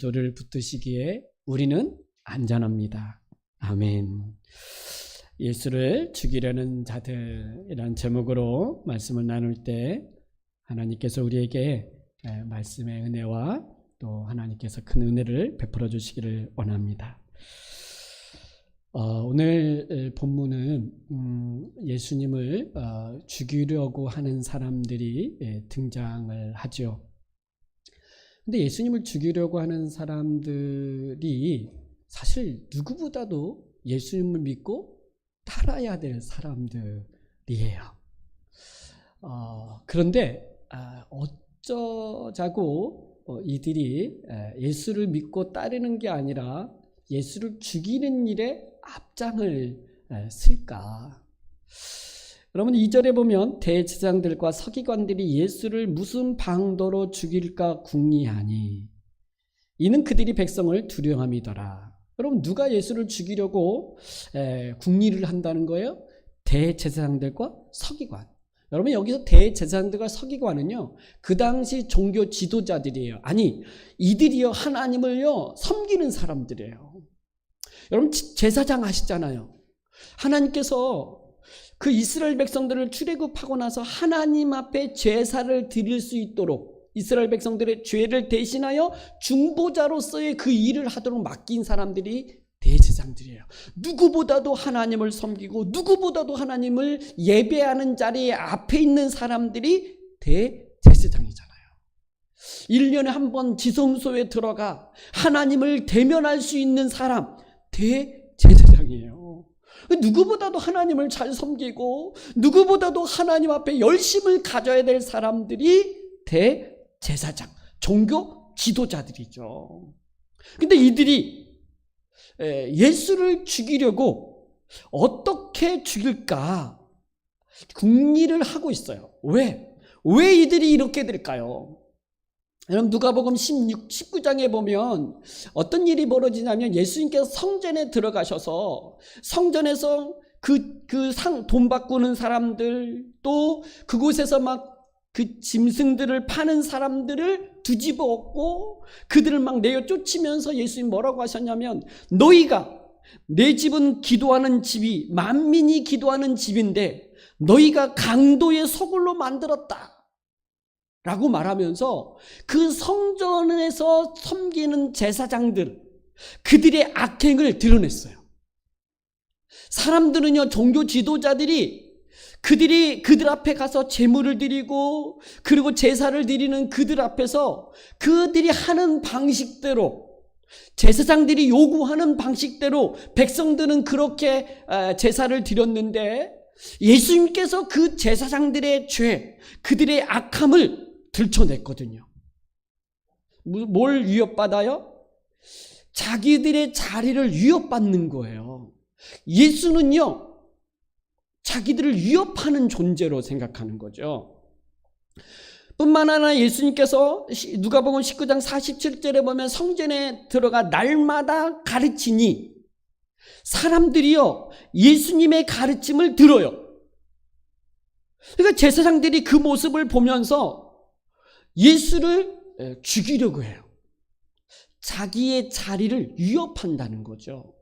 돌을 붙드시기에 우리는 안전합니다. 아멘. 예수를 죽이려는 자들이란 제목으로 말씀을 나눌 때 하나님께서 우리에게 말씀의 은혜와 또 하나님께서 큰 은혜를 베풀어 주시기를 원합니다. 오늘 본문은 예수님을 죽이려고 하는 사람들이 등장을 하죠. 근데 예수님을 죽이려고 하는 사람들이 사실 누구보다도 예수님을 믿고 따라야 될 사람들이에요. 그런데 어쩌자고 이들이 예수를 믿고 따르는 게 아니라 예수를 죽이는 일에 앞장을 쓸까? 여러분 2절에 보면 대제사장들과 서기관들이 예수를 무슨 방도로 죽일까 궁리하니 이는 그들이 백성을 두려워함이더라. 여러분 누가 예수를 죽이려고 궁리를 한다는 거예요? 대제사장들과 서기관. 여러분 여기서 대제사장들과 서기관은요 그 당시 종교 지도자들이에요. 아니 이들이요 하나님을요 섬기는 사람들이에요. 여러분 제사장 아시잖아요. 하나님께서 그 이스라엘 백성들을 출애굽하고 나서 하나님 앞에 제사를 드릴 수 있도록 이스라엘 백성들의 죄를 대신하여 중보자로서의 그 일을 하도록 맡긴 사람들이 대제사장들이에요. 누구보다도 하나님을 섬기고 누구보다도 하나님을 예배하는 자리에 앞에 있는 사람들이 대제사장이잖아요. 1년에 한 번 지성소에 들어가 하나님을 대면할 수 있는 사람 대제사장이에요. 누구보다도 하나님을 잘 섬기고 누구보다도 하나님 앞에 열심을 가져야 될 사람들이 대제사장, 종교 지도자들이죠. 근데 이들이 예수를 죽이려고 어떻게 죽일까 궁리를 하고 있어요. 왜 이들이 이렇게 될까요? 여러분 누가복음 19장에 보면 어떤 일이 벌어지냐면 예수님께서 성전에 들어가셔서 성전에서 돈 바꾸는 사람들 또 그곳에서 막 그 짐승들을 파는 사람들을 뒤집어 엎고 그들을 막 내어 쫓으면서 예수님 뭐라고 하셨냐면 너희가 내 집은 기도하는 집이 만민이 기도하는 집인데 너희가 강도의 소굴로 만들었다 라고 말하면서 그 성전에서 섬기는 제사장들 그들의 악행을 드러냈어요. 사람들은요 종교 지도자들이 그들이 그들 앞에 가서 제물을 드리고 그리고 제사를 드리는 그들 앞에서 그들이 하는 방식대로 제사장들이 요구하는 방식대로 백성들은 그렇게 제사를 드렸는데 예수님께서 그 제사장들의 죄 그들의 악함을 들춰냈거든요. 뭘 위협받아요? 자기들의 자리를 위협받는 거예요. 예수는요 자기들을 위협하는 존재로 생각하는 거죠. 뿐만 아니라 예수님께서 누가복음 19장 47절에 보면 성전에 들어가 날마다 가르치니 사람들이요 예수님의 가르침을 들어요. 그러니까 제사장들이 그 모습을 보면서 예수를 죽이려고 해요. 자기의 자리를 위협한다는 거죠.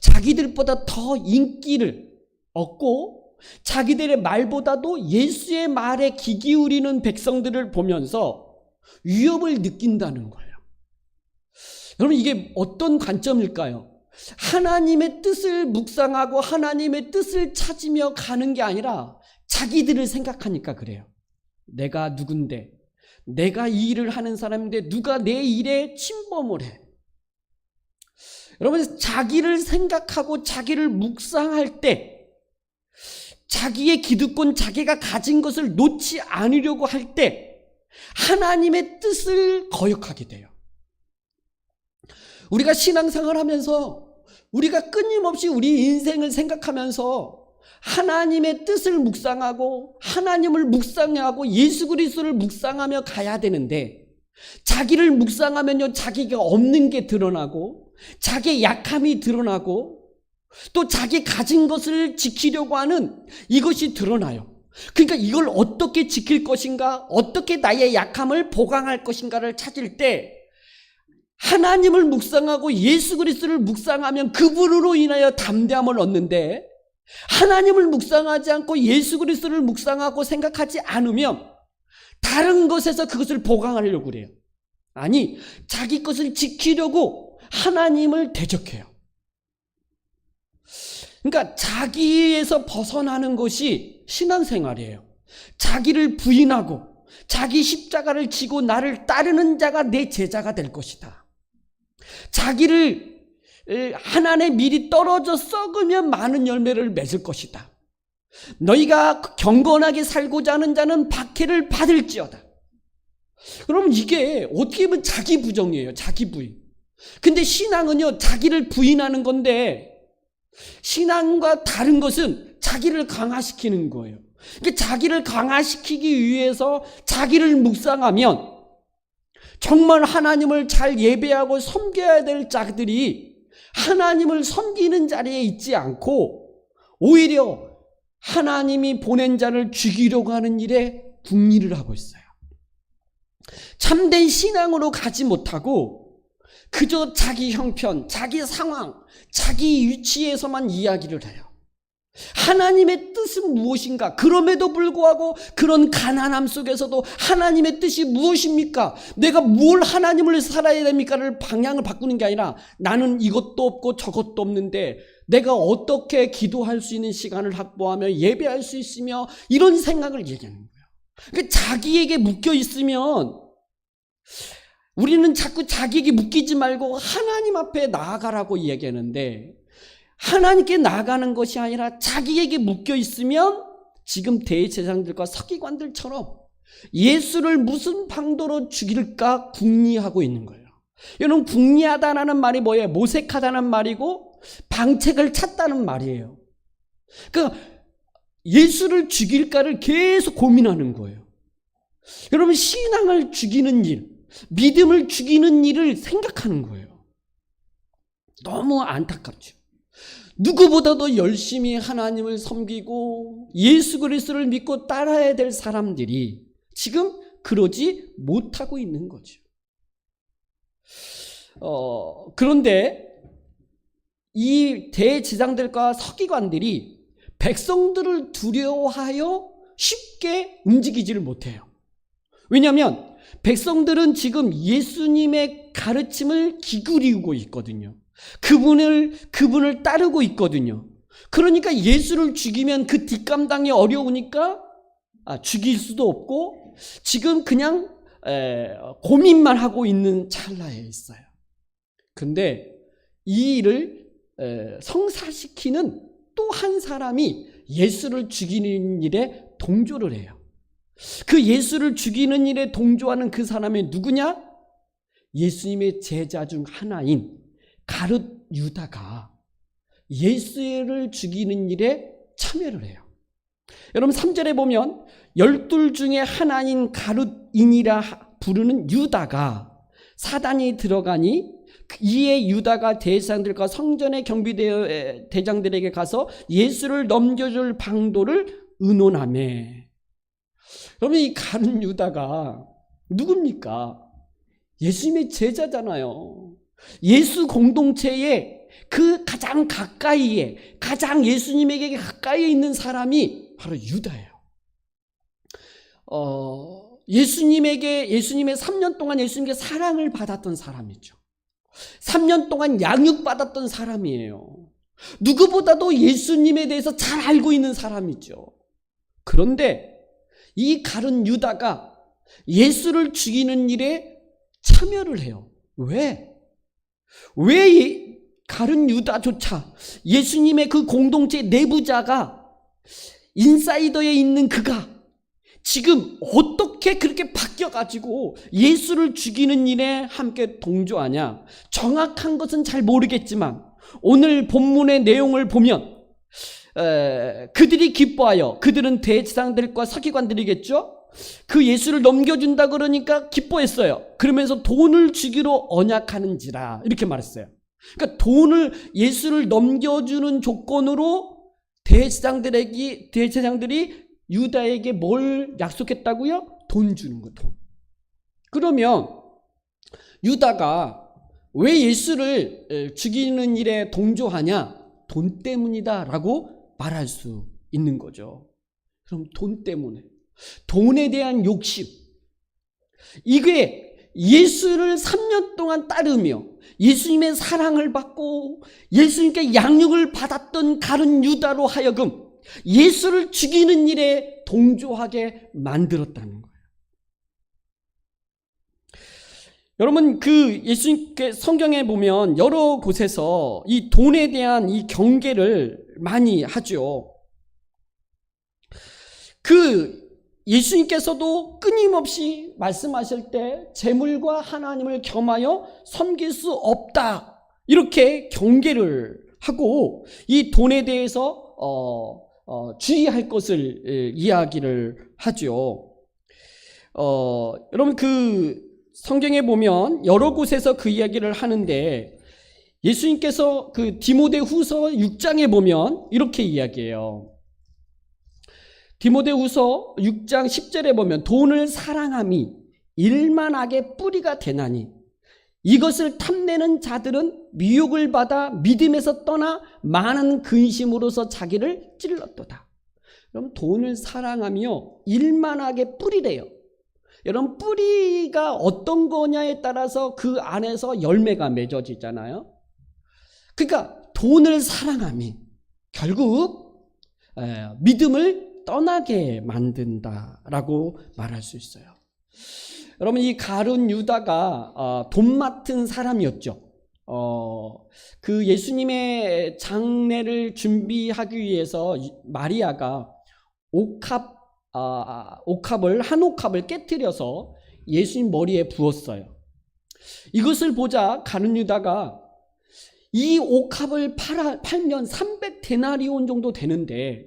자기들보다 더 인기를 얻고 자기들의 말보다도 예수의 말에 귀 기울이는 백성들을 보면서 위협을 느낀다는 거예요. 여러분 이게 어떤 관점일까요? 하나님의 뜻을 묵상하고 하나님의 뜻을 찾으며 가는 게 아니라 자기들을 생각하니까 그래요. 내가 누군데 내가 이 일을 하는 사람인데 누가 내 일에 침범을 해. 여러분 자기를 생각하고 자기를 묵상할 때 자기의 기득권 자기가 가진 것을 놓지 않으려고 할 때 하나님의 뜻을 거역하게 돼요. 우리가 신앙생활 하면서 우리가 끊임없이 우리 인생을 생각하면서 하나님의 뜻을 묵상하고 하나님을 묵상하고 예수 그리스도를 묵상하며 가야 되는데 자기를 묵상하면요 자기가 없는 게 드러나고 자기의 약함이 드러나고 또 자기 가진 것을 지키려고 하는 이것이 드러나요. 그러니까 이걸 어떻게 지킬 것인가 어떻게 나의 약함을 보강할 것인가를 찾을 때 하나님을 묵상하고 예수 그리스도를 묵상하면 그분으로 인하여 담대함을 얻는데, 하나님을 묵상하지 않고 예수 그리스도를 묵상하고 생각하지 않으면 다른 것에서 그것을 보강하려고 그래요. 아니, 자기 것을 지키려고 하나님을 대적해요. 그러니까 자기에서 벗어나는 것이 신앙생활이에요. 자기를 부인하고 자기 십자가를 지고 나를 따르는 자가 내 제자가 될 것이다. 자기를 하나님의 밀이 떨어져 썩으면 많은 열매를 맺을 것이다. 너희가 경건하게 살고자 하는 자는 박해를 받을지어다. 그럼 이게 어떻게 보면 자기 부정이에요. 자기 부인. 근데 신앙은요, 자기를 부인하는 건데, 신앙과 다른 것은 자기를 강화시키는 거예요. 그러니까 자기를 강화시키기 위해서 자기를 묵상하면 정말 하나님을 잘 예배하고 섬겨야 될 자들이 하나님을 섬기는 자리에 있지 않고 오히려 하나님이 보낸 자를 죽이려고 하는 일에 궁리를 하고 있어요. 참된 신앙으로 가지 못하고 그저 자기 형편, 자기 상황, 자기 위치에서만 이야기를 해요. 하나님의 뜻은 무엇인가? 그럼에도 불구하고 그런 가난함 속에서도 하나님의 뜻이 무엇입니까? 내가 뭘 하나님을 살아야 됩니까를 방향을 바꾸는 게 아니라 나는 이것도 없고 저것도 없는데 내가 어떻게 기도할 수 있는 시간을 확보하며 예배할 수 있으며 이런 생각을 얘기하는 거예요. 그러니까 자기에게 묶여 있으면 우리는 자꾸 자기에게 묶이지 말고 하나님 앞에 나아가라고 이야기하는데 하나님께 나아가는 것이 아니라 자기에게 묶여 있으면 지금 대제사장들과 서기관들처럼 예수를 무슨 방도로 죽일까 궁리하고 있는 거예요. 여러분, 궁리하다라는 말이 뭐예요? 모색하다는 말이고 방책을 찾다는 말이에요. 그러니까 예수를 죽일까를 계속 고민하는 거예요. 여러분, 신앙을 죽이는 일, 믿음을 죽이는 일을 생각하는 거예요. 너무 안타깝죠. 누구보다도 열심히 하나님을 섬기고 예수 그리스도를 믿고 따라야 될 사람들이 지금 그러지 못하고 있는 거죠. 그런데 이 대제사장들과 서기관들이 백성들을 두려워하여 쉽게 움직이지를 못해요. 왜냐하면 백성들은 지금 예수님의 가르침을 기울이고 있거든요. 그분을 따르고 있거든요. 그러니까 예수를 죽이면 그 뒷감당이 어려우니까 죽일 수도 없고 지금 그냥 고민만 하고 있는 찰나에 있어요. 근데 이 일을 성사시키는 또 한 사람이 예수를 죽이는 일에 동조를 해요. 그 예수를 죽이는 일에 동조하는 그 사람이 누구냐? 예수님의 제자 중 하나인 가룟 유다가 예수를 죽이는 일에 참여를 해요. 여러분 3절에 보면 12 중에 하나인 가룟인이라 부르는 유다가 사단이 들어가니 이에 유다가 대제사장들과 성전의 경비대장들에게 가서 예수를 넘겨줄 방도를 의논하며. 그러면 이 가룟 유다가 누굽니까? 예수님의 제자잖아요. 예수 공동체에 그 가장 가까이에, 가장 예수님에게 가까이에 있는 사람이 바로 유다예요. 예수님의 3년 동안 예수님께 사랑을 받았던 사람이죠. 3년 동안 양육받았던 사람이에요. 누구보다도 예수님에 대해서 잘 알고 있는 사람이죠. 그런데 이 가룟 유다가 예수를 죽이는 일에 참여를 해요. 왜 가룟 유다조차 예수님의 그 공동체 내부자가 인사이더에 있는 그가 지금 어떻게 그렇게 바뀌어가지고 예수를 죽이는 일에 함께 동조하냐? 정확한 것은 잘 모르겠지만 오늘 본문의 내용을 보면 그들이 기뻐하여, 그들은 대제사장들과 서기관들이겠죠? 그 예수를 넘겨준다 그러니까 기뻐했어요. 그러면서 돈을 주기로 언약하는지라 이렇게 말했어요. 그러니까 예수를 넘겨주는 조건으로 대제사장들이 유다에게 뭘 약속했다고요? 돈 주는 거, 돈. 그러면 유다가 왜 예수를 죽이는 일에 동조하냐? 돈 때문이다 라고 말할 수 있는 거죠. 그럼 돈 때문에, 돈에 대한 욕심, 이게 예수를 3년 동안 따르며 예수님의 사랑을 받고 예수님께 양육을 받았던 가룟 유다로 하여금 예수를 죽이는 일에 동조하게 만들었다는 거예요. 여러분, 예수님께 성경에 보면 여러 곳에서 이 돈에 대한 이 경계를 많이 하죠. 예수님께서도 끊임없이 말씀하실 때 재물과 하나님을 겸하여 섬길 수 없다, 이렇게 경계를 하고 이 돈에 대해서 주의할 것을 이야기를 하죠. 여러분, 성경에 보면 여러 곳에서 그 이야기를 하는데 예수님께서 디모데후서 6장에 보면 이렇게 이야기해요. 디모데후서 6장 10절에 보면 돈을 사랑함이 일만하게 뿌리가 되나니 이것을 탐내는 자들은 미혹을 받아 믿음에서 떠나 많은 근심으로서 자기를 찔렀도다. 그럼 돈을 사랑하며 일만하게 뿌리래요. 여러분, 뿌리가 어떤 거냐에 따라서 그 안에서 열매가 맺어지잖아요. 그러니까 돈을 사랑함이 결국 믿음을 떠나게 만든다라고 말할 수 있어요. 여러분, 이 가룟 유다가 돈 맡은 사람이었죠. 예수님의 장례를 준비하기 위해서 마리아가 한 옥합을 깨뜨려서 예수님 머리에 부었어요. 이것을 보자 가룟 유다가 이 옥합을 팔면 300데나리온 정도 되는데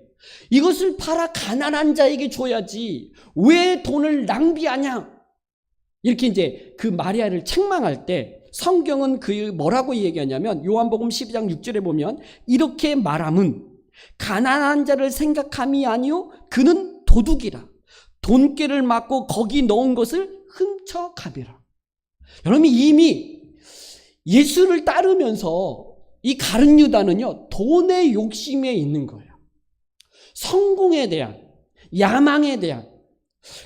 이것을 팔아 가난한 자에게 줘야지 왜 돈을 낭비하냐, 이렇게 이제 마리아를 책망할 때 성경은 뭐라고 얘기하냐면 요한복음 12장 6절에 보면 이렇게 말함은 가난한 자를 생각함이 아니요 그는 도둑이라 돈깨를 맞고 거기 넣은 것을 훔쳐가비라. 여러분, 이미 예수를 따르면서 이 가룟 유다는요 돈의 욕심에 있는 거예요. 성공에 대한, 야망에 대한.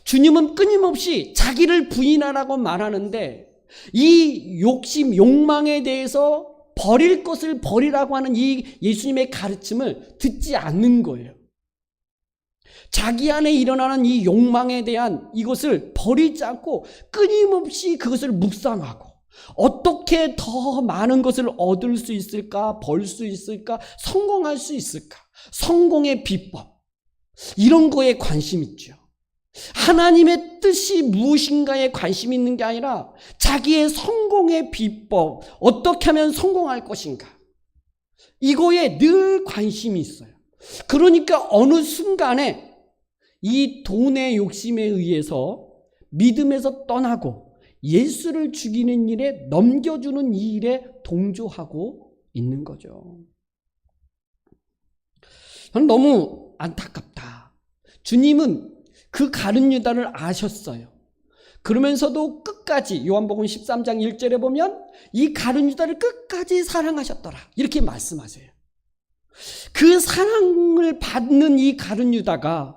주님은 끊임없이 자기를 부인하라고 말하는데 이 욕심, 욕망에 대해서 버릴 것을 버리라고 하는 이 예수님의 가르침을 듣지 않는 거예요. 자기 안에 일어나는 이 욕망에 대한 이것을 버리지 않고 끊임없이 그것을 묵상하고 어떻게 더 많은 것을 얻을 수 있을까, 벌 수 있을까, 성공할 수 있을까, 성공의 비법, 이런 거에 관심 있죠. 하나님의 뜻이 무엇인가에 관심 있는 게 아니라 자기의 성공의 비법, 어떻게 하면 성공할 것인가, 이거에 늘 관심이 있어요. 그러니까 어느 순간에 이 돈의 욕심에 의해서 믿음에서 떠나고 예수를 죽이는 일에, 넘겨주는 이 일에 동조하고 있는 거죠. 저는 너무 안타깝다. 주님은 그 가룟 유다를 아셨어요. 그러면서도 끝까지 요한복음 13장 1절에 보면 이 가룟 유다를 끝까지 사랑하셨더라, 이렇게 말씀하세요. 그 사랑을 받는 이 가룟 유다가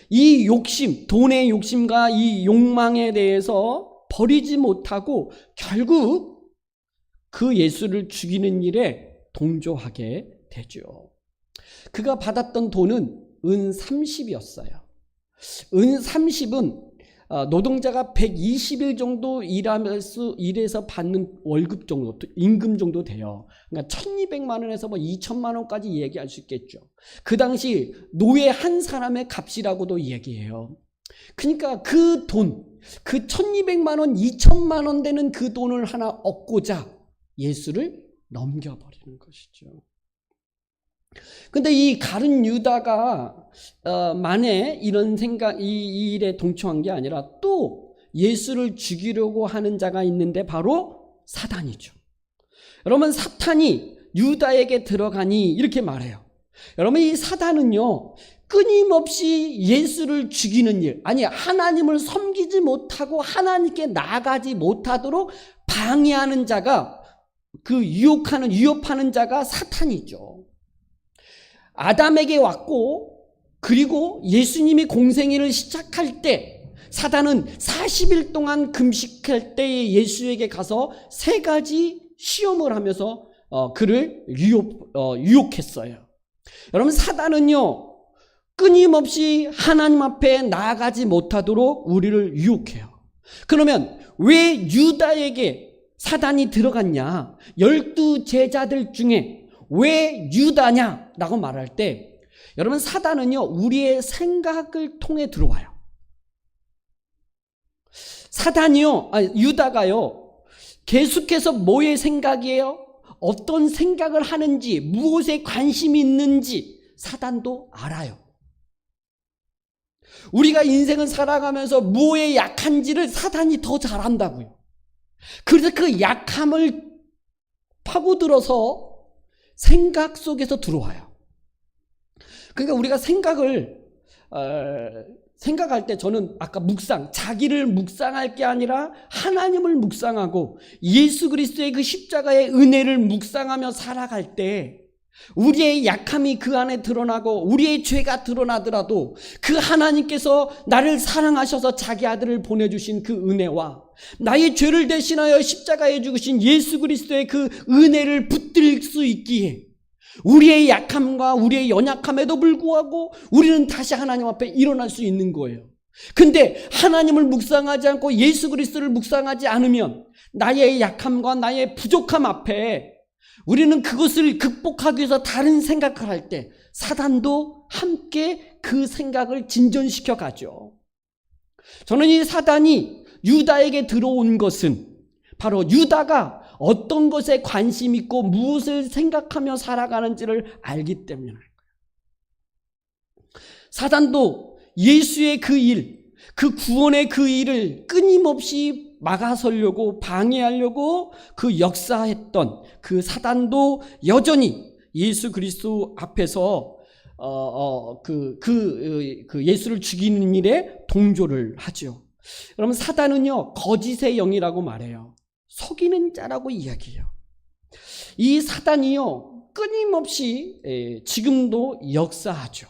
이 욕심, 돈의 욕심과 이 욕망에 대해서 버리지 못하고 결국 그 예수를 죽이는 일에 동조하게 되죠. 그가 받았던 돈은 은 30이었어요. 은 30은 노동자가 120일 정도 일해서 받는 월급 정도, 임금 정도 돼요. 그러니까 1200만 원에서 2000만 원까지 얘기할 수 있겠죠. 그 당시 노예 한 사람의 값이라고도 얘기해요. 그러니까 그 돈, 그 1200만 원, 2000만 원 되는 그 돈을 하나 얻고자 예수를 넘겨버리는 것이죠. 근데 이 가룟 유다가 만에 이런 생각, 이 일에 동참한 게 아니라 또 예수를 죽이려고 하는 자가 있는데 바로 사단이죠. 여러분, 사탄이 유다에게 들어가니 이렇게 말해요. 여러분, 이 사단은요 끊임없이 예수를 죽이는 일, 아니 하나님을 섬기지 못하고 하나님께 나아가지 못하도록 방해하는 자가 그 위협하는 자가 사탄이죠. 아담에게 왔고, 그리고 예수님이 공생애를 시작할 때 사단은 40일 동안 금식할 때에 예수에게 가서 3가지 시험을 하면서 그를 유혹했어요. 여러분, 사단은요 끊임없이 하나님 앞에 나아가지 못하도록 우리를 유혹해요. 그러면 왜 유다에게 사단이 들어갔냐? 12 제자들 중에 왜 유다냐라고 말할 때, 여러분, 사단은요 우리의 생각을 통해 들어와요. 유다가요 계속해서 뭐의 생각이에요? 어떤 생각을 하는지, 무엇에 관심이 있는지 사단도 알아요. 우리가 인생을 살아가면서 무엇에 약한지를 사단이 더 잘 안다고요. 그래서 그 약함을 파고들어서 생각 속에서 들어와요. 그러니까 우리가 생각할 때, 저는 아까 자기를 묵상할 게 아니라 하나님을 묵상하고 예수 그리스도의 그 십자가의 은혜를 묵상하며 살아갈 때 우리의 약함이 그 안에 드러나고 우리의 죄가 드러나더라도 그 하나님께서 나를 사랑하셔서 자기 아들을 보내주신 그 은혜와 나의 죄를 대신하여 십자가에 죽으신 예수 그리스도의 그 은혜를 붙들 수 있기에, 우리의 약함과 우리의 연약함에도 불구하고 우리는 다시 하나님 앞에 일어날 수 있는 거예요. 근데 하나님을 묵상하지 않고 예수 그리스도를 묵상하지 않으면 나의 약함과 나의 부족함 앞에 우리는 그것을 극복하기 위해서 다른 생각을 할 때 사단도 함께 그 생각을 진전시켜 가죠. 저는 이 사단이 유다에게 들어온 것은 바로 유다가 어떤 것에 관심 있고 무엇을 생각하며 살아가는지를 알기 때문에. 사단도 예수의 그 구원의 그 일을 끊임없이 막아서려고, 방해하려고 그 역사했던 그 사단도 여전히 예수 그리스도 앞에서 예수를 죽이는 일에 동조를 하죠. 여러분, 사단은요 거짓의 영이라고 말해요. 속이는 자라고 이야기해요. 이 사단이요 끊임없이 지금도 역사하죠.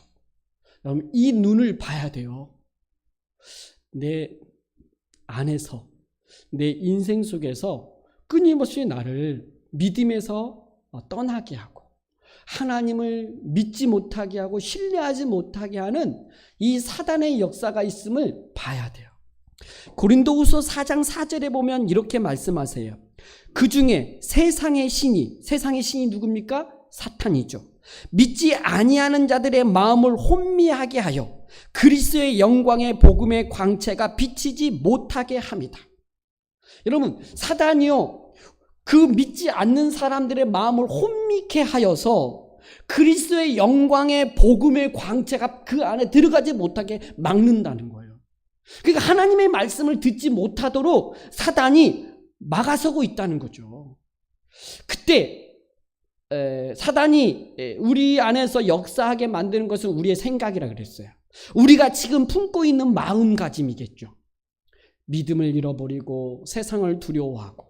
여러분, 이 눈을 봐야 돼요. 내 안에서, 내 인생 속에서 끊임없이 나를 믿음에서 떠나게 하고 하나님을 믿지 못하게 하고 신뢰하지 못하게 하는 이 사단의 역사가 있음을 봐야 돼요. 고린도후서 4장 4절에 보면 이렇게 말씀하세요. 그 중에 세상의 신이 누굽니까? 사탄이죠. 믿지 아니하는 자들의 마음을 혼미하게 하여 그리스도의 영광의 복음의 광채가 비치지 못하게 합니다. 여러분, 사단이요 그 믿지 않는 사람들의 마음을 혼미케 하여서 그리스도의 영광의 복음의 광채가 그 안에 들어가지 못하게 막는다는 거예요. 그러니까 하나님의 말씀을 듣지 못하도록 사단이 막아서고 있다는 거죠. 그때 사단이 우리 안에서 역사하게 만드는 것은 우리의 생각이라 그랬어요. 우리가 지금 품고 있는 마음가짐이겠죠. 믿음을 잃어버리고 세상을 두려워하고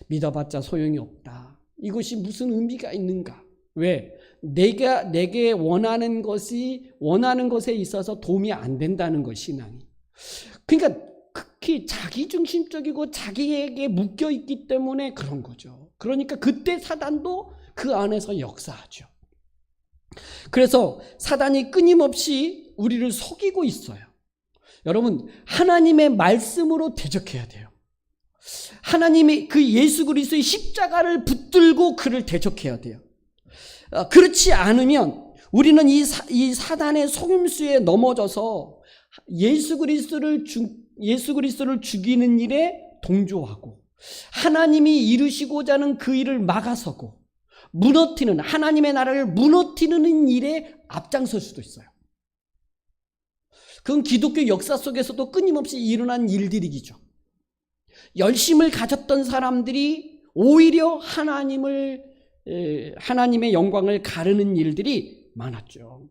믿어봤자 소용이 없다. 이것이 무슨 의미가 있는가? 왜? 내게 원하는 것에 있어서 도움이 안 된다는 것, 신앙이. 그러니까 극히 자기중심적이고 자기에게 묶여있기 때문에 그런 거죠. 그러니까 그때 사단도 그 안에서 역사하죠. 그래서 사단이 끊임없이 우리를 속이고 있어요. 여러분, 하나님의 말씀으로 대적해야 돼요. 하나님의 그 예수 그리스도의 십자가를 붙들고 그를 대적해야 돼요. 그렇지 않으면 우리는 이 사단의 속임수에 넘어져서 예수 그리스도를 죽이는 일에 동조하고 하나님이 이루시고자 하는 그 일을 막아서고 하나님의 나라를 무너뜨리는 일에 앞장설 수도 있어요. 그건 기독교 역사 속에서도 끊임없이 일어난 일들이죠. 열심을 가졌던 사람들이 오히려 하나님의 영광을 가르는 일들이 많았죠.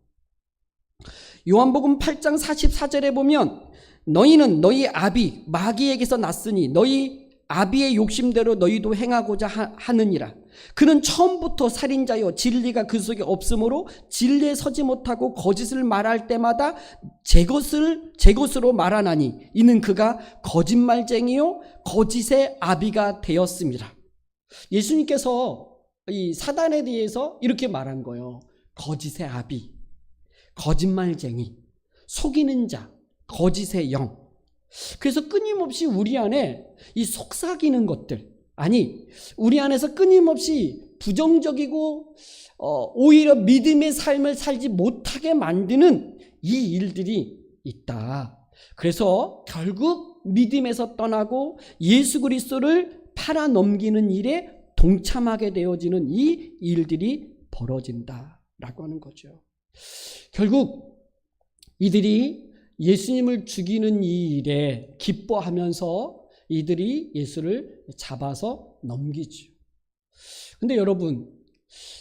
요한복음 8장 44절에 보면 너희는 너희 아비 마귀에게서 났으니 너희 아비의 욕심대로 너희도 행하고자 하느니라. 그는 처음부터 살인자요 진리가 그 속에 없으므로 진리에 서지 못하고 거짓을 말할 때마다 제 것으로 말하나니 이는 그가 거짓말쟁이요 거짓의 아비가 되었습니다. 예수님께서 이 사단에 대해서 이렇게 말한 거예요. 거짓의 아비, 거짓말쟁이, 속이는 자, 거짓의 영. 그래서 끊임없이 우리 안에 이 속삭이는 것들, 아니 우리 안에서 끊임없이 부정적이고 오히려 믿음의 삶을 살지 못하게 만드는 이 일들이 있다. 그래서 결국 믿음에서 떠나고 예수 그리스도를 팔아넘기는 일에 동참하게 되어지는 이 일들이 벌어진다라고 하는 거죠. 결국 이들이 예수님을 죽이는 이 일에 기뻐하면서 이들이 예수를 잡아서 넘기죠. 근데 여러분,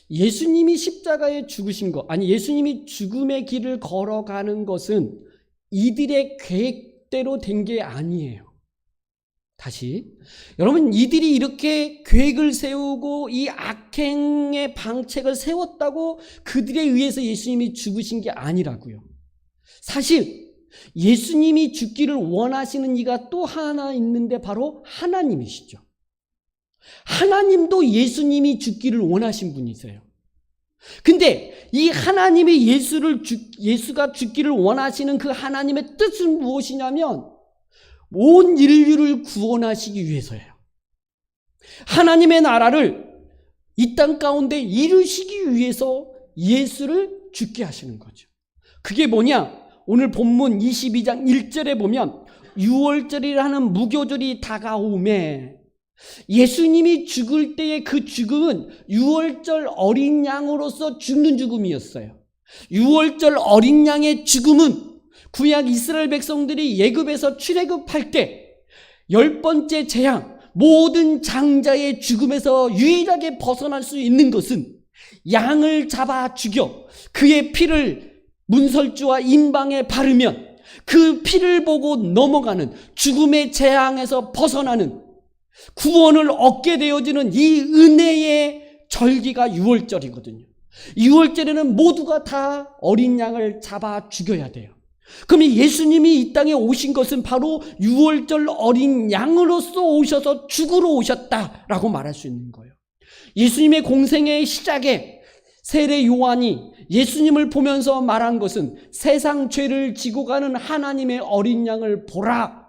예수님이 십자가에 죽으신 것, 아니 예수님이 죽음의 길을 걸어가는 것은 이들의 계획대로 된 게 아니에요. 다시, 여러분, 이들이 이렇게 계획을 세우고 이 악행의 방책을 세웠다고 그들에 의해서 예수님이 죽으신 게 아니라고요. 사실 예수님이 죽기를 원하시는 이가 또 하나 있는데 바로 하나님이시죠. 하나님도 예수님이 죽기를 원하신 분이세요. 근데 이 하나님이 예수가 죽기를 원하시는 그 하나님의 뜻은 무엇이냐면 온 인류를 구원하시기 위해서예요. 하나님의 나라를 이 땅 가운데 이루시기 위해서 예수를 죽게 하시는 거죠. 그게 뭐냐? 오늘 본문 22장 1절에 보면 유월절이라는 무교절이 다가오매 예수님이 죽을 때의 그 죽음은 유월절 어린 양으로서 죽는 죽음이었어요. 유월절 어린 양의 죽음은 구약 이스라엘 백성들이 애굽에서 출애굽할 때 10번째 재앙, 모든 장자의 죽음에서 유일하게 벗어날 수 있는 것은 양을 잡아 죽여 그의 피를 문설주와 임방에 바르면 그 피를 보고 넘어가는 죽음의 재앙에서 벗어나는 구원을 얻게 되어지는 이 은혜의 절기가 유월절이거든요. 유월절에는 모두가 다 어린 양을 잡아 죽여야 돼요. 그럼 예수님이 이 땅에 오신 것은 바로 유월절 어린 양으로서 오셔서 죽으러 오셨다라고 말할 수 있는 거예요. 예수님의 공생의 시작에 세례 요한이 예수님을 보면서 말한 것은 세상 죄를 지고 가는 하나님의 어린 양을 보라.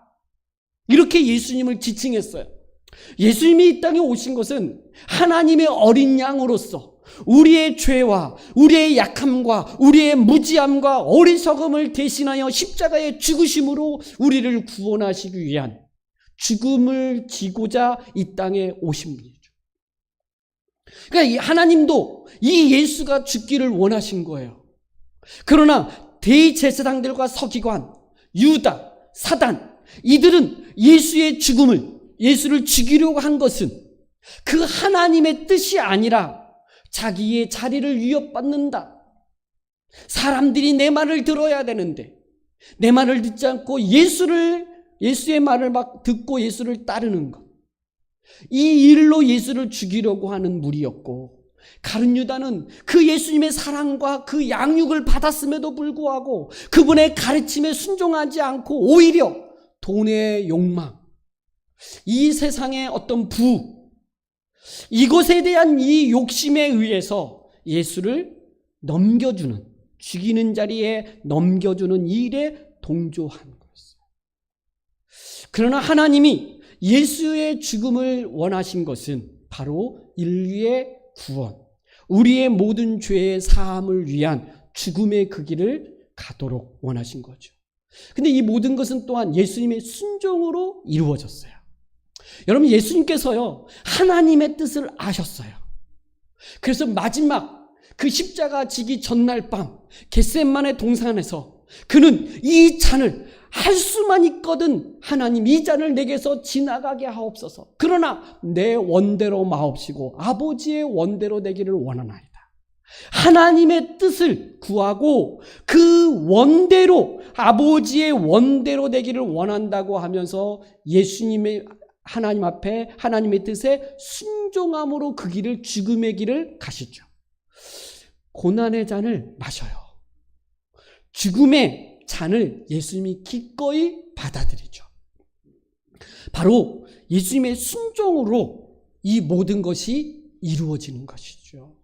이렇게 예수님을 지칭했어요. 예수님이 이 땅에 오신 것은 하나님의 어린 양으로서 우리의 죄와 우리의 약함과 우리의 무지함과 어리석음을 대신하여 십자가의 죽으심으로 우리를 구원하시기 위한 죽음을 지고자 이 땅에 오신 분이죠. 그러니까 하나님도 이 예수가 죽기를 원하신 거예요. 그러나 대제사장들과 서기관, 유다, 사단, 이들은 예수를 죽이려고 한 것은 그 하나님의 뜻이 아니라 자기의 자리를 위협받는다. 사람들이 내 말을 들어야 되는데 내 말을 듣지 않고 예수의 말을 막 듣고 예수를 따르는 것. 이 일로 예수를 죽이려고 하는 무리였고 가룟 유다는 그 예수님의 사랑과 그 양육을 받았음에도 불구하고 그분의 가르침에 순종하지 않고 오히려 돈의 욕망, 이 세상의 어떤 이것에 대한 이 욕심에 의해서 예수를 넘겨주는, 죽이는 자리에 넘겨주는 일에 동조한 거였어요. 그러나 하나님이 예수의 죽음을 원하신 것은 바로 인류의 구원, 우리의 모든 죄의 사함을 위한 죽음의 그 길을 가도록 원하신 거죠. 근데 이 모든 것은 또한 예수님의 순종으로 이루어졌어요. 여러분, 예수님께서요 하나님의 뜻을 아셨어요. 그래서 마지막 그 십자가 지기 전날 밤 겟세마네 동산에서 그는 이 잔을 할 수만 있거든 하나님 이 잔을 내게서 지나가게 하옵소서. 그러나 내 원대로 마옵시고 아버지의 원대로 되기를 원하나이다. 하나님의 뜻을 구하고 그 원대로 아버지의 원대로 되기를 원한다고 하면서 예수님의 하나님 앞에 하나님의 뜻에 순종함으로 그 길을 죽음의 길을 가시죠. 고난의 잔을 마셔요. 죽음의 잔을 예수님이 기꺼이 받아들이죠. 바로 예수님의 순종으로 이 모든 것이 이루어지는 것이죠.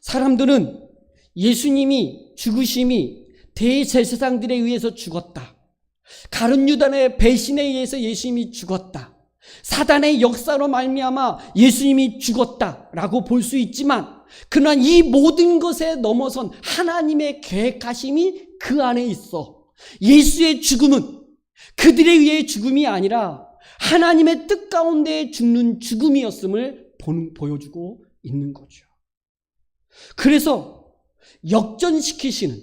사람들은 예수님이 죽으심이 대제사장들에 의해서 죽었다, 가룟 유다의 배신에 의해서 예수님이 죽었다, 사단의 역사로 말미암아 예수님이 죽었다라고 볼 수 있지만, 그러나 이 모든 것에 넘어선 하나님의 계획하심이 그 안에 있어. 예수의 죽음은 그들에 의해 죽음이 아니라 하나님의 뜻 가운데 죽는 죽음이었음을 보여주고 있는 거죠. 그래서 역전시키시는,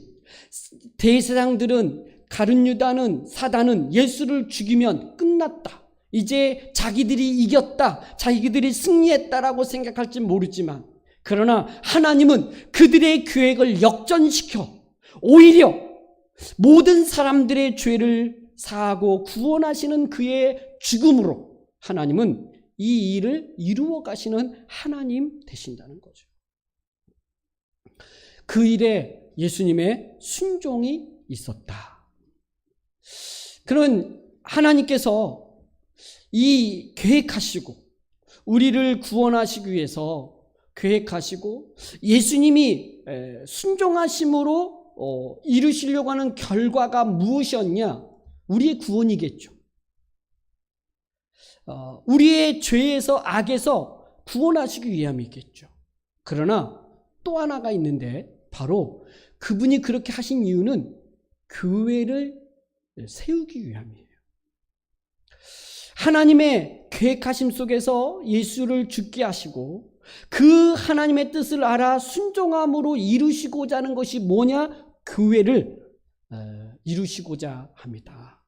대제사장들은, 가룟 유다는, 사단은 예수를 죽이면 끝났다, 이제 자기들이 이겼다, 자기들이 승리했다라고 생각할지 모르지만, 그러나 하나님은 그들의 계획을 역전시켜 오히려 모든 사람들의 죄를 사하고 구원하시는 그의 죽음으로 하나님은 이 일을 이루어 가시는 하나님 되신다는 거죠. 그 일에 예수님의 순종이 있었다. 그런 하나님께서 이 계획하시고 우리를 구원하시기 위해서 계획하시고 예수님이 순종하심으로 이루시려고 하는 결과가 무엇이었냐? 우리의 구원이겠죠. 우리의 죄에서, 악에서 구원하시기 위함이겠죠. 그러나 또 하나가 있는데, 바로 그분이 그렇게 하신 이유는 교회를 세우기 위함이에요. 하나님의 계획하심 속에서 예수를 죽게 하시고 그 하나님의 뜻을 알아 순종함으로 이루시고자 하는 것이 뭐냐? 교회를 이루시고자 합니다.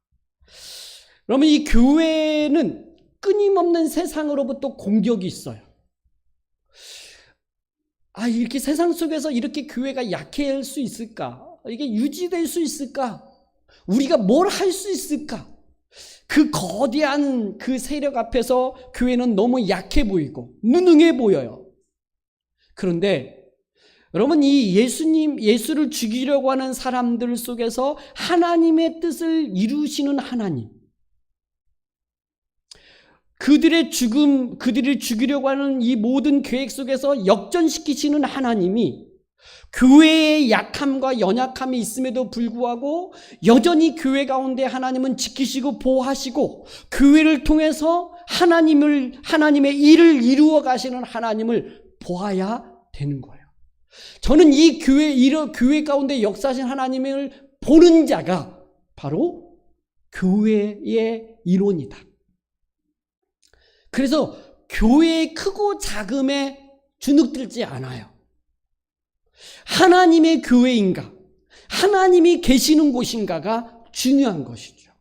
그러면 이 교회는 끊임없는 세상으로부터 공격이 있어요. 이렇게 세상 속에서 이렇게 교회가 약해질 수 있을까? 이게 유지될 수 있을까? 우리가 뭘 할 수 있을까? 그 거대한 그 세력 앞에서 교회는 너무 약해 보이고 무능해 보여요. 그런데 여러분, 이 예수를 죽이려고 하는 사람들 속에서 하나님의 뜻을 이루시는 하나님, 그들을 죽이려고 하는 이 모든 계획 속에서 역전시키시는 하나님이 교회의 약함과 연약함이 있음에도 불구하고 여전히 교회 가운데 하나님은 지키시고 보호하시고 교회를 통해서 하나님의 일을 이루어 가시는 하나님을 보아야 되는 거예요. 저는 이 교회 가운데 역사하신 하나님을 보는 자가 바로 교회의 일원이다. 그래서 교회의 크고 작음에 주눅들지 않아요. 하나님의 교회인가, 하나님이 계시는 곳인가가 중요한 것이죠.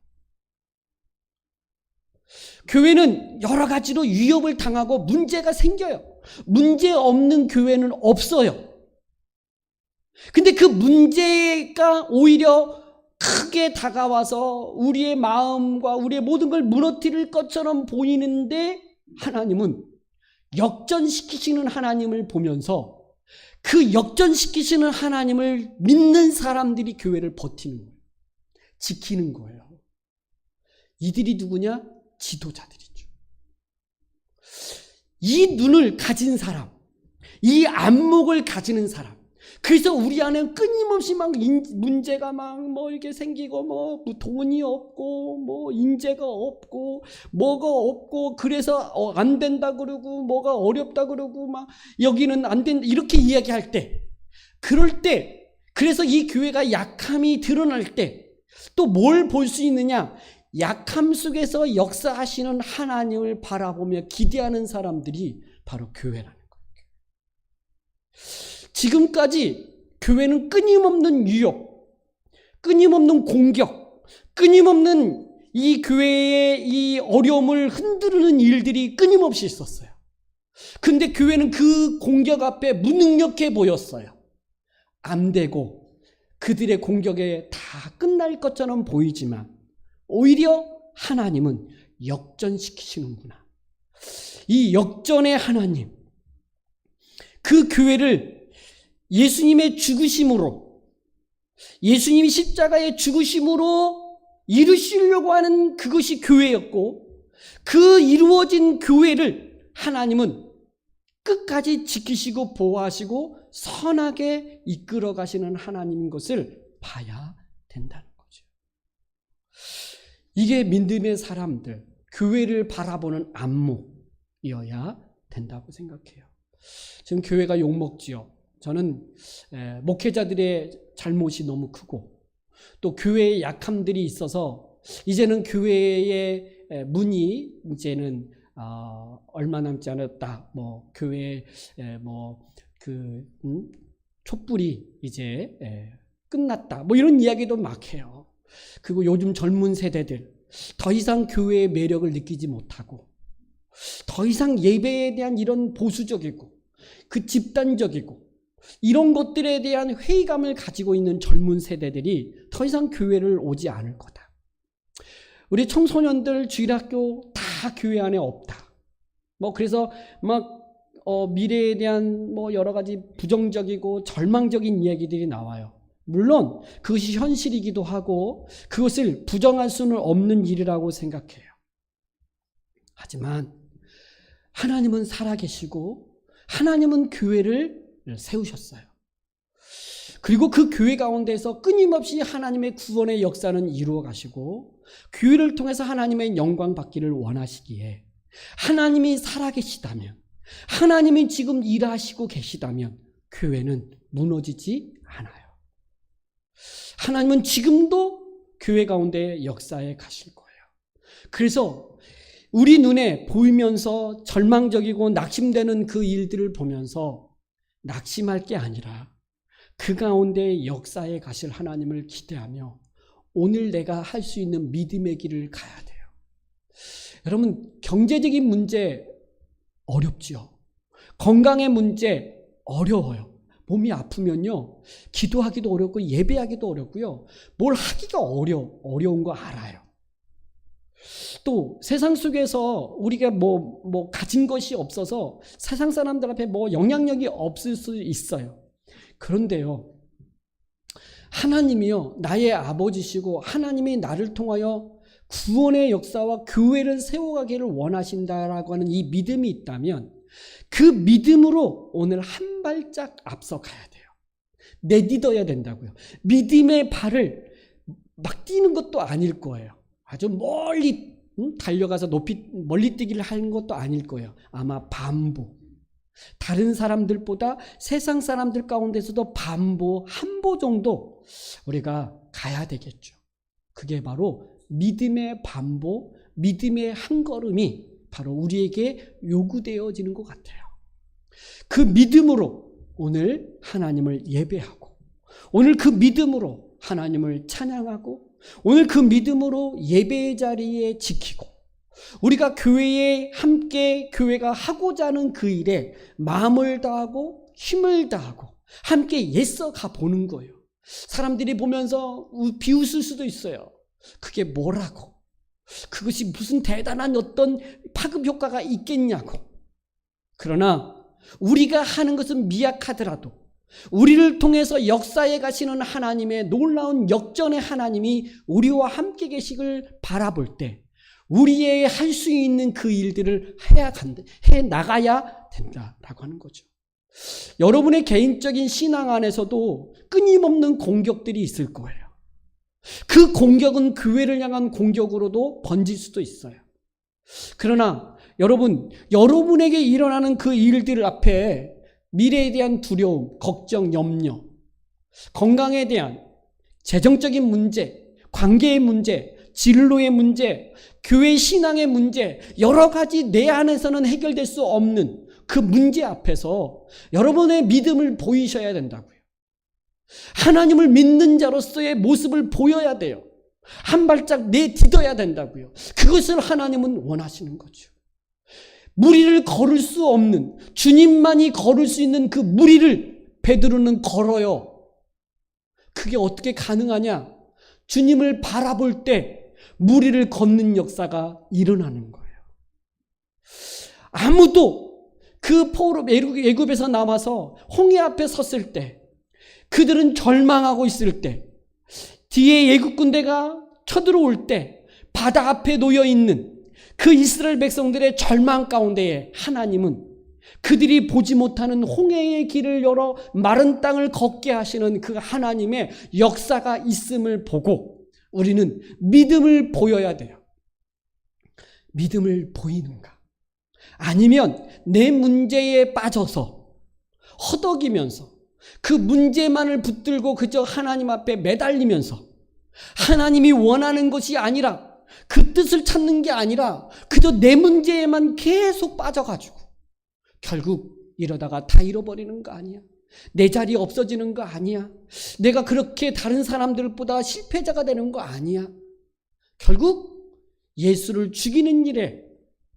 교회는 여러 가지로 위협을 당하고 문제가 생겨요. 문제 없는 교회는 없어요. 근데 그 문제가 오히려 크게 다가와서 우리의 마음과 우리의 모든 걸 무너뜨릴 것처럼 보이는데, 하나님은 역전시키시는 하나님을 보면서 그 역전시키시는 하나님을 믿는 사람들이 교회를 버티는 거예요. 지키는 거예요. 이들이 누구냐? 지도자들이죠. 이 눈을 가진 사람, 이 안목을 가지는 사람. 그래서 우리 안에 끊임없이 막 문제가 막 이렇게 생기고 돈이 없고 인재가 없고 뭐가 없고, 그래서 안 된다 그러고 뭐가 어렵다 그러고 막 여기는 안 된다 이렇게 이야기할 때, 그럴 때, 그래서 이 교회가 약함이 드러날 때 또 뭘 볼 수 있느냐? 약함 속에서 역사하시는 하나님을 바라보며 기대하는 사람들이 바로 교회라는 거예요. 지금까지 교회는 끊임없는 유혹, 끊임없는 공격, 끊임없는 이 교회의 이 어려움을 흔드는 일들이 끊임없이 있었어요. 근데 교회는 그 공격 앞에 무능력해 보였어요. 암되고 그들의 공격에 다 끝날 것처럼 보이지만 오히려 하나님은 역전시키시는구나. 이 역전의 하나님, 그 교회를 예수님의 죽으심으로, 예수님이 십자가의 죽으심으로 이루시려고 하는 그것이 교회였고, 그 이루어진 교회를 하나님은 끝까지 지키시고 보호하시고 선하게 이끌어 가시는 하나님인 것을 봐야 된다는 거죠. 이게 믿음의 사람들, 교회를 바라보는 안목이어야 된다고 생각해요. 지금 교회가 욕먹지요. 저는 목회자들의 잘못이 너무 크고, 또 교회의 약함들이 있어서 이제는 교회의 문이 이제는 얼마 남지 않았다. 교회 촛불이 이제 끝났다. 이런 이야기도 막 해요. 그리고 요즘 젊은 세대들 더 이상 교회의 매력을 느끼지 못하고, 더 이상 예배에 대한 이런 보수적이고 그 집단적이고 이런 것들에 대한 회의감을 가지고 있는 젊은 세대들이 더 이상 교회를 오지 않을 거다. 우리 청소년들 주일학교 다 교회 안에 없다. 그래서 미래에 대한 여러 가지 부정적이고 절망적인 이야기들이 나와요. 물론 그것이 현실이기도 하고 그것을 부정할 수는 없는 일이라고 생각해요. 하지만 하나님은 살아계시고 하나님은 교회를 세우셨어요. 그리고 그 교회 가운데서 끊임없이 하나님의 구원의 역사는 이루어 가시고, 교회를 통해서 하나님의 영광 받기를 원하시기에 하나님이 살아계시다면, 하나님이 지금 일하시고 계시다면 교회는 무너지지 않아요. 하나님은 지금도 교회 가운데 역사에 가실 거예요. 그래서 우리 눈에 보이면서 절망적이고 낙심되는 그 일들을 보면서 낙심할 게 아니라 그 가운데 역사에 가실 하나님을 기대하며 오늘 내가 할 수 있는 믿음의 길을 가야 돼요. 여러분, 경제적인 문제 어렵지요. 건강의 문제 어려워요. 몸이 아프면요, 기도하기도 어렵고 예배하기도 어렵고요, 뭘 하기가 어려운 거 알아요. 또 세상 속에서 우리가 가진 것이 없어서 세상 사람들 앞에 영향력이 없을 수 있어요. 그런데요, 하나님이요 나의 아버지시고 하나님이 나를 통하여 구원의 역사와 교회를 세워가기를 원하신다라고 하는 이 믿음이 있다면, 그 믿음으로 오늘 한 발짝 앞서 가야 돼요. 내딛어야 된다고요. 믿음의 발을 막 뛰는 것도 아닐 거예요. 아주 멀리 달려가서 멀리 뛰기를 하는 것도 아닐 거예요. 아마 반보, 다른 사람들보다 세상 사람들 가운데서도 반보, 한보 정도 우리가 가야 되겠죠. 그게 바로 믿음의 반보, 믿음의 한 걸음이 바로 우리에게 요구되어지는 것 같아요. 그 믿음으로 오늘 하나님을 예배하고, 오늘 그 믿음으로 하나님을 찬양하고, 오늘 그 믿음으로 예배의 자리에 지키고, 우리가 교회에 함께 교회가 하고자 하는 그 일에 마음을 다하고 힘을 다하고 함께 애써 가보는 거예요. 사람들이 보면서 비웃을 수도 있어요. 그게 뭐라고, 그것이 무슨 대단한 어떤 파급 효과가 있겠냐고. 그러나 우리가 하는 것은 미약하더라도 우리를 통해서 역사에 가시는 하나님의 놀라운 역전의 하나님이 우리와 함께 계시길 바라볼 때 우리의 할 수 있는 그 일들을 해 나가야 된다라고 하는 거죠. 여러분의 개인적인 신앙 안에서도 끊임없는 공격들이 있을 거예요. 그 공격은 교회를 향한 공격으로도 번질 수도 있어요. 그러나 여러분에게 일어나는 그 일들 앞에 미래에 대한 두려움, 걱정, 염려, 건강에 대한 재정적인 문제, 관계의 문제, 진로의 문제, 교회 신앙의 문제, 여러 가지 내 안에서는 해결될 수 없는 그 문제 앞에서 여러분의 믿음을 보이셔야 된다고요. 하나님을 믿는 자로서의 모습을 보여야 돼요. 한 발짝 내딛어야 된다고요. 그것을 하나님은 원하시는 거죠. 무리를 걸을 수 없는, 주님만이 걸을 수 있는 그 무리를 베드로는 걸어요. 그게 어떻게 가능하냐? 주님을 바라볼 때 물 위를 걷는 역사가 일어나는 거예요. 아무도 그 포로 애굽에서 나와서 홍해 앞에 섰을 때, 그들은 절망하고 있을 때, 뒤에 애굽 군대가 쳐들어올 때 바다 앞에 놓여 있는 그 이스라엘 백성들의 절망 가운데에 하나님은 그들이 보지 못하는 홍해의 길을 열어 마른 땅을 걷게 하시는 그 하나님의 역사가 있음을 보고 우리는 믿음을 보여야 돼요. 믿음을 보이는가? 아니면 내 문제에 빠져서 허덕이면서 그 문제만을 붙들고 그저 하나님 앞에 매달리면서 하나님이 원하는 것이 아니라 그 뜻을 찾는 게 아니라 그저 내 문제에만 계속 빠져가지고 결국 이러다가 다 잃어버리는 거 아니야? 내 자리 없어지는 거 아니야? 내가 그렇게 다른 사람들보다 실패자가 되는 거 아니야? 결국 예수를 죽이는 일에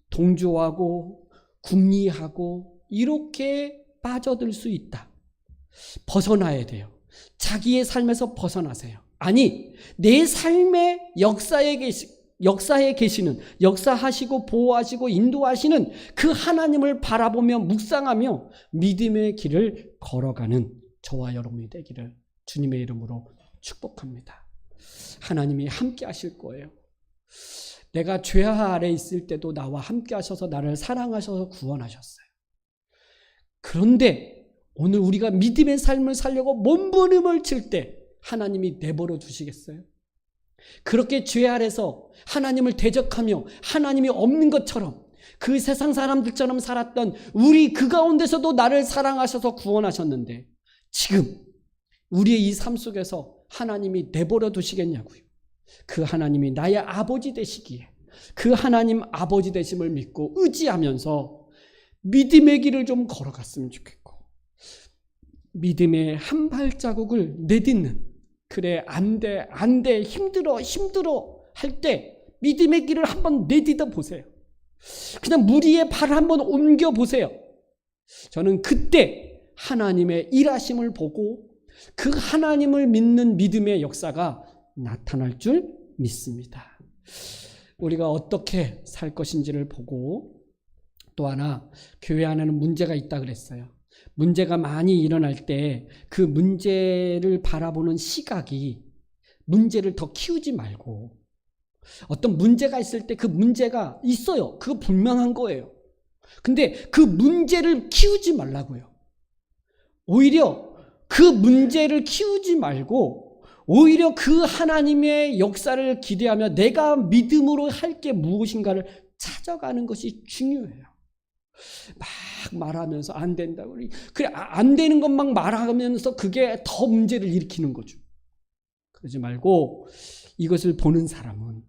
동조하고 궁리하고 이렇게 빠져들 수 있다. 벗어나야 돼요. 자기의 삶에서 벗어나세요. 아니, 내 삶의 역사에 계시는, 역사하시고 보호하시고 인도하시는 그 하나님을 바라보며 묵상하며 믿음의 길을 걸어가는 저와 여러분이 되기를 주님의 이름으로 축복합니다. 하나님이 함께 하실 거예요. 내가 죄하 아래 있을 때도 나와 함께 하셔서 나를 사랑하셔서 구원하셨어요. 그런데 오늘 우리가 믿음의 삶을 살려고 몸부림을 칠 때 하나님이 내버려 두시겠어요? 그렇게 죄 아래서 하나님을 대적하며 하나님이 없는 것처럼 그 세상 사람들처럼 살았던 우리 그 가운데서도 나를 사랑하셔서 구원하셨는데 지금 우리의 이 삶 속에서 하나님이 내버려 두시겠냐고요. 그 하나님이 나의 아버지 되시기에 그 하나님 아버지 되심을 믿고 의지하면서 믿음의 길을 좀 걸어갔으면 좋겠고, 믿음의 한 발자국을 내딛는, 그래 안 돼 힘들어 할 때 믿음의 길을 한번 내딛어 보세요. 그냥 물 위에 발을 한번 옮겨 보세요. 저는 그때 하나님의 일하심을 보고 그 하나님을 믿는 믿음의 역사가 나타날 줄 믿습니다. 우리가 어떻게 살 것인지를 보고, 또 하나 교회 안에는 문제가 있다 그랬어요. 문제가 많이 일어날 때 그 문제를 바라보는 시각이 문제를 더 키우지 말고, 어떤 문제가 있을 때 그 문제가 있어요. 그거 분명한 거예요. 근데 그 문제를 키우지 말라고요. 오히려 그 문제를 키우지 말고 오히려 그 하나님의 역사를 기대하며 내가 믿음으로 할 게 무엇인가를 찾아가는 것이 중요해요. 막 말하면서 안 된다고, 그래 안 되는 것만 말하면서 그게 더 문제를 일으키는 거죠. 그러지 말고 이것을 보는 사람은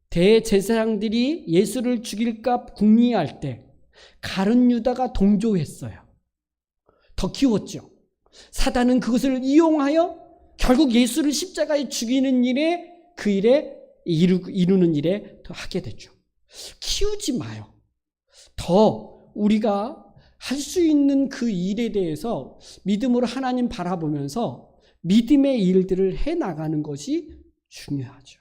대제사장들이 예수를 죽일까 궁리할 때 가룟 유다가 동조했어요. 더 키웠죠. 사단은 그것을 이용하여 결국 예수를 십자가에 죽이는 일에, 그 일에 이루는 일에 더 하게 되죠. 키우지 마요. 더 우리가 할 수 있는 그 일에 대해서 믿음으로 하나님 바라보면서 믿음의 일들을 해나가는 것이 중요하죠.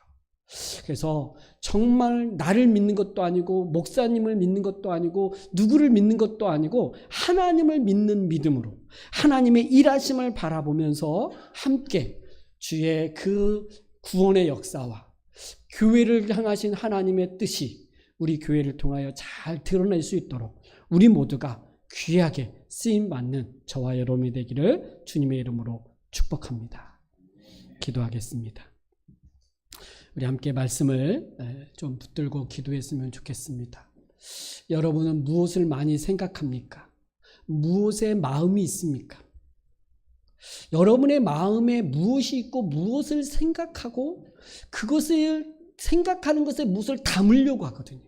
그래서 정말 나를 믿는 것도 아니고 목사님을 믿는 것도 아니고 누구를 믿는 것도 아니고 하나님을 믿는 믿음으로 하나님의 일하심을 바라보면서 함께 주의 그 구원의 역사와 교회를 향하신 하나님의 뜻이 우리 교회를 통하여 잘 드러낼 수 있도록 우리 모두가 귀하게 쓰임받는 저와 여러분이 되기를 주님의 이름으로 축복합니다. 기도하겠습니다. 우리 함께 말씀을 좀 붙들고 기도했으면 좋겠습니다. 여러분은 무엇을 많이 생각합니까? 무엇에 마음이 있습니까? 여러분의 마음에 무엇이 있고 무엇을 생각하고 그것을 생각하는 것에 무엇을 담으려고 하거든요.